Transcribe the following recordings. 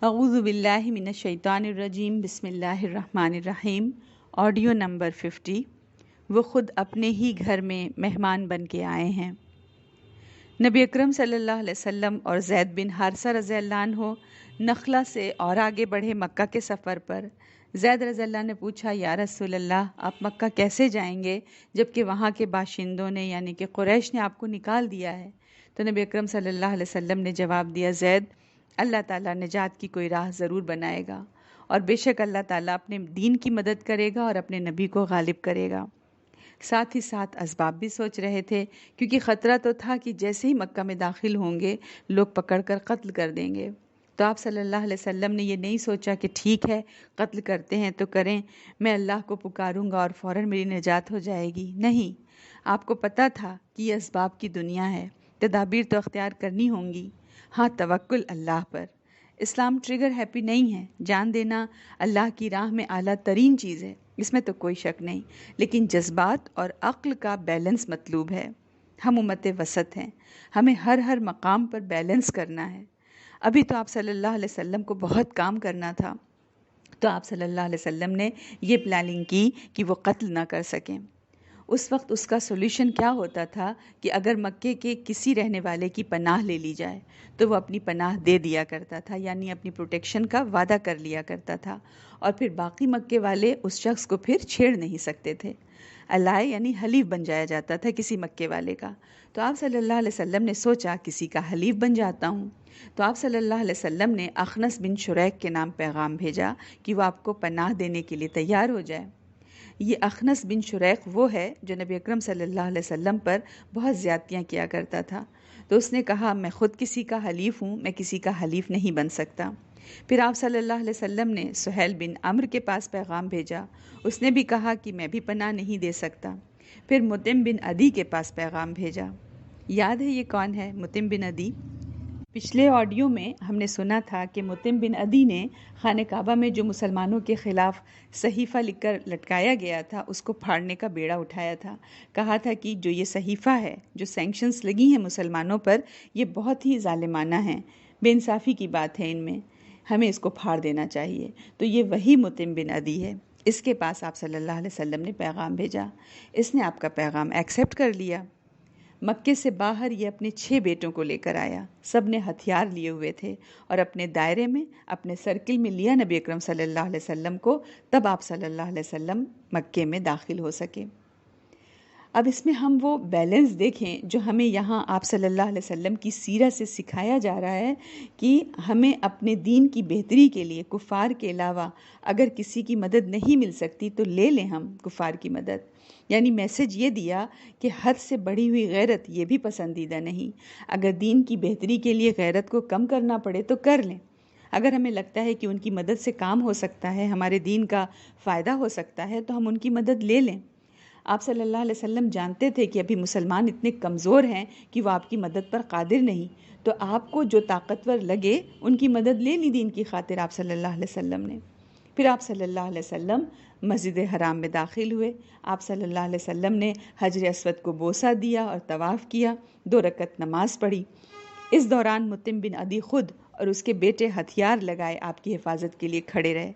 اعوذ باللہ من الشیطان الرجیم، بسم اللہ الرحمن الرحیم۔ Audio number 50۔ وہ خود اپنے ہی گھر میں مہمان بن کے آئے ہیں۔ نبی اکرم صلی اللہ علیہ وسلم اور زید بن حارثہ رضی اللہ عنہ نخلا سے اور آگے بڑھے مکہ کے سفر پر۔ زید رضی اللہ نے پوچھا، یا رسول اللہ، آپ مکہ کیسے جائیں گے جبکہ وہاں کے باشندوں نے یعنی کہ قریش نے آپ کو نکال دیا ہے؟ تو نبی اکرم صلی اللہ علیہ وسلم نے جواب دیا، زید، اللہ تعالیٰ نجات کی کوئی راہ ضرور بنائے گا، اور بے شک اللہ تعالیٰ اپنے دین کی مدد کرے گا اور اپنے نبی کو غالب کرے گا۔ ساتھ ہی ساتھ اسباب بھی سوچ رہے تھے، کیونکہ خطرہ تو تھا کہ جیسے ہی مکہ میں داخل ہوں گے لوگ پکڑ کر قتل کر دیں گے۔ تو آپ صلی اللہ علیہ وسلم نے یہ نہیں سوچا کہ ٹھیک ہے قتل کرتے ہیں تو کریں، میں اللہ کو پکاروں گا اور فوراً میری نجات ہو جائے گی۔ نہیں، آپ کو پتہ تھا کہ یہ اسباب کی دنیا ہے، تدابیر تو اختیار کرنی ہوں گی، ہاں توکل اللہ پر۔ اسلام ٹریگر ہیپی نہیں ہے، جان دینا اللہ کی راہ میں اعلیٰ ترین چیز ہے، اس میں تو کوئی شک نہیں، لیکن جذبات اور عقل کا بیلنس مطلوب ہے۔ ہم امت وسط ہیں، ہمیں ہر مقام پر بیلنس کرنا ہے۔ ابھی تو آپ صلی اللہ علیہ وسلم کو بہت کام کرنا تھا، تو آپ صلی اللہ علیہ وسلم نے یہ پلاننگ کی کہ وہ قتل نہ کر سکیں۔ اس وقت اس کا سولوشن کیا ہوتا تھا کہ اگر مکے کے کسی رہنے والے کی پناہ لے لی جائے تو وہ اپنی پناہ دے دیا کرتا تھا، یعنی اپنی پروٹیکشن کا وعدہ کر لیا کرتا تھا، اور پھر باقی مکے والے اس شخص کو پھر چھیڑ نہیں سکتے تھے۔ الائے یعنی حلیف بن جایا جاتا تھا کسی مکے والے کا۔ تو آپ صلی اللہ علیہ وسلم نے سوچا کسی کا حلیف بن جاتا ہوں، تو آپ صلی اللہ علیہ وسلم نے اخنس بن شریک کے نام پیغام بھیجا کہ وہ آپ کو پناہ دینے کے لیے تیار ہو جائے۔ یہ اخنس بن شریک وہ ہے جو نبی اکرم صلی اللہ علیہ وسلم پر بہت زیادتیاں کیا کرتا تھا، تو اس نے کہا، میں خود کسی کا حلیف ہوں، میں کسی کا حلیف نہیں بن سکتا۔ پھر آپ صلی اللہ علیہ وسلم نے سہیل بن عمرو کے پاس پیغام بھیجا، اس نے بھی کہا کہ میں بھی پناہ نہیں دے سکتا۔ پھر مطعم بن عدی کے پاس پیغام بھیجا۔ یاد ہے یہ کون ہے مطعم بن عدی؟ پچھلے آڈیو میں ہم نے سنا تھا کہ مطعم بن عدی نے خانہ کعبہ میں جو مسلمانوں کے خلاف صحیفہ لکھ کر لٹکایا گیا تھا اس کو پھاڑنے کا بیڑا اٹھایا تھا۔ کہا تھا کہ جو یہ صحیفہ ہے، جو سینکشنز لگی ہیں مسلمانوں پر، یہ بہت ہی ظالمانہ ہیں، بے انصافی کی بات ہے ان میں، ہمیں اس کو پھاڑ دینا چاہیے۔ تو یہ وہی مطعم بن عدی ہے، اس کے پاس آپ صلی اللہ علیہ وسلم نے پیغام بھیجا۔ اس نے آپ کا پیغام ایکسیپٹ کر لیا۔ مکے سے باہر یہ اپنے 6 بیٹوں کو لے کر آیا، سب نے ہتھیار لیے ہوئے تھے، اور اپنے دائرے میں، اپنے سرکل میں لیا نبی اکرم صلی اللہ علیہ وسلم کو، تب آپ صلی اللہ علیہ وسلم مکے میں داخل ہو سکے۔ اب اس میں ہم وہ بیلنس دیکھیں جو ہمیں یہاں آپ صلی اللہ علیہ وسلم کی سیرت سے سکھایا جا رہا ہے کہ ہمیں اپنے دین کی بہتری کے لیے کفار کے علاوہ اگر کسی کی مدد نہیں مل سکتی تو لے لیں ہم کفار کی مدد۔ یعنی میسج یہ دیا کہ حد سے بڑھی ہوئی غیرت یہ بھی پسندیدہ نہیں۔ اگر دین کی بہتری کے لیے غیرت کو کم کرنا پڑے تو کر لیں، اگر ہمیں لگتا ہے کہ ان کی مدد سے کام ہو سکتا ہے، ہمارے دین کا فائدہ ہو سکتا ہے، تو ہم ان کی مدد لے لیں۔ آپ صلی اللہ علیہ وسلم جانتے تھے کہ ابھی مسلمان اتنے کمزور ہیں کہ وہ آپ کی مدد پر قادر نہیں، تو آپ کو جو طاقتور لگے ان کی مدد لے لی دین کی خاطر آپ صلی اللہ علیہ وسلم نے۔ پھر آپ صلی اللہ علیہ وسلم مسجد حرام میں داخل ہوئے۔ آپ صلی اللہ علیہ وسلم نے حجر اسود کو بوسہ دیا اور طواف کیا، 2 رکعت نماز پڑھی۔ اس دوران مطعم بن عدی خود اور اس کے بیٹے ہتھیار لگائے آپ کی حفاظت کے لیے کھڑے رہے۔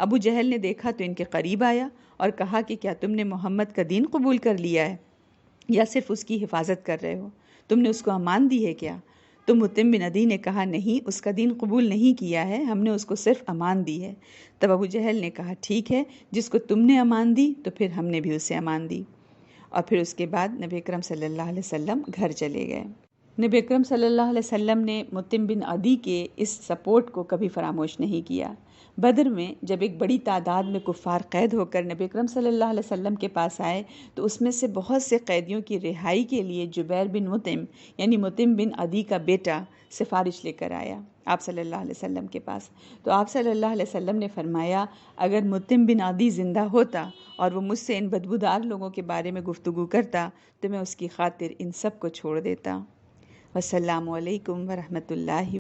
ابو جہل نے دیکھا تو ان کے قریب آیا اور کہا کہ کیا تم نے محمد کا دین قبول کر لیا ہے یا صرف اس کی حفاظت کر رہے ہو؟ تم نے اس کو امان دی ہے کیا؟ تو مطعم بن عدی نے کہا، نہیں، اس کا دین قبول نہیں کیا ہے، ہم نے اس کو صرف امان دی ہے۔ تب ابو جہل نے کہا، ٹھیک ہے، جس کو تم نے امان دی تو پھر ہم نے بھی اسے امان دی۔ اور پھر اس کے بعد نبی اکرم صلی اللہ علیہ وسلم گھر چلے گئے۔ نبی اکرم صلی اللہ علیہ وسلم نے مطعم بن عدی کے اس سپورٹ کو کبھی فراموش نہیں کیا۔ بدر میں جب ایک بڑی تعداد میں کفار قید ہو کر نبی اکرم صلی اللہ علیہ وسلم کے پاس آئے تو اس میں سے بہت سے قیدیوں کی رہائی کے لیے جبیر بن مطعم یعنی مطعم بن عدی کا بیٹا سفارش لے کر آیا آپ صلی اللہ علیہ وسلم کے پاس۔ تو آپ صلی اللہ علیہ وسلم نے فرمایا، اگر مطعم بن عدی زندہ ہوتا اور وہ مجھ سے ان بدبودار لوگوں کے بارے میں گفتگو کرتا تو میں اس کی خاطر ان سب کو چھوڑ دیتا۔ والسلام علیکم ورحمۃ اللہ۔